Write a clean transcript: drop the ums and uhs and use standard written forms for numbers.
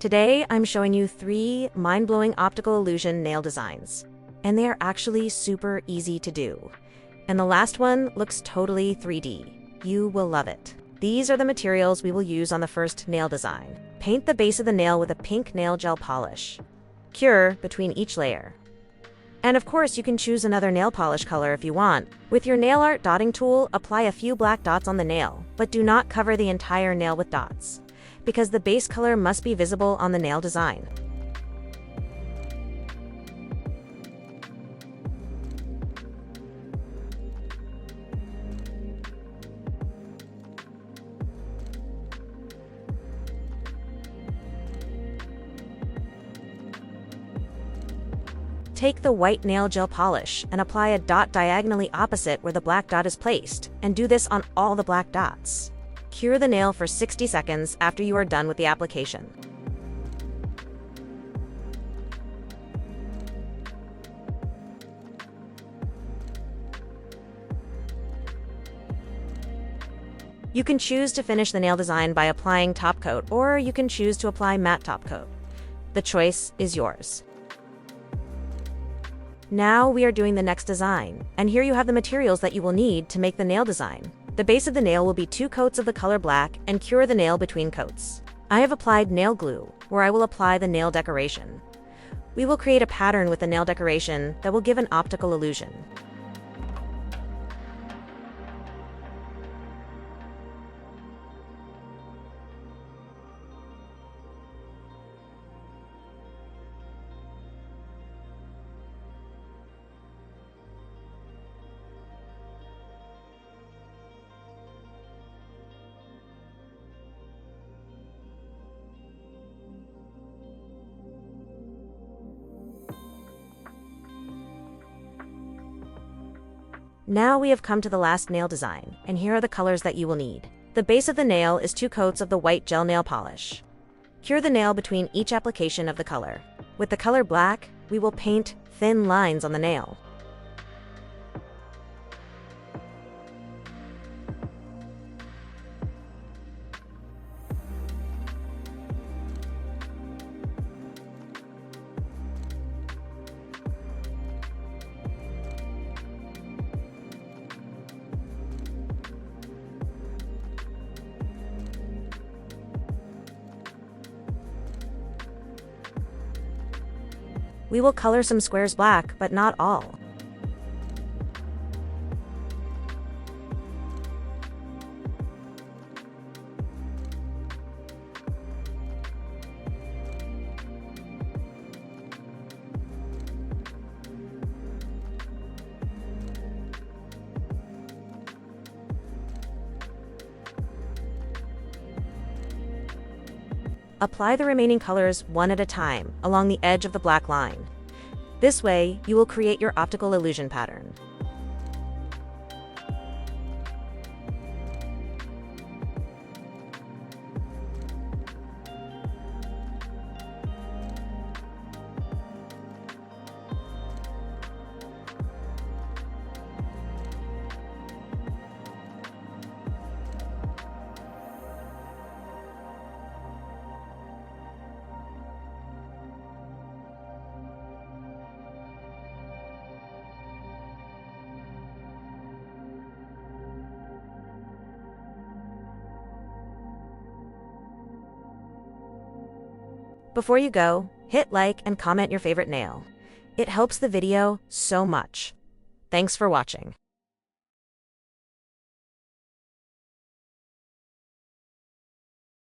Today, I'm showing you 3 mind-blowing optical illusion nail designs. And they are actually super easy to do. And the last one looks totally 3D. You will love it. These are the materials we will use on the first nail design. Paint the base of the nail with a pink nail gel polish. Cure between each layer. And of course, you can choose another nail polish color if you want. With your nail art dotting tool, apply a few black dots on the nail, but do not cover the entire nail with dots, because the base color must be visible on the nail design. Take the white nail gel polish and apply a dot diagonally opposite where the black dot is placed, and do this on all the black dots. Cure the nail for 60 seconds after you are done with the application. You can choose to finish the nail design by applying top coat, or you can choose to apply matte top coat. The choice is yours. Now we are doing the next design, and here you have the materials that you will need to make the nail design. The base of the nail will be 2 coats of the color black, and cure the nail between coats. I have applied nail glue, where I will apply the nail decoration. We will create a pattern with the nail decoration that will give an optical illusion. Now we have come to the last nail design, and here are the colors that you will need. The base of the nail is 2 coats of the white gel nail polish. Cure the nail between each application of the color. With the color black, we will paint thin lines on the nail. We will color some squares black, but not all. Apply the remaining colors one at a time along the edge of the black line. This way, you will create your optical illusion pattern. Before you go, hit like and comment your favorite nail. It helps the video so much. Thanks for watching.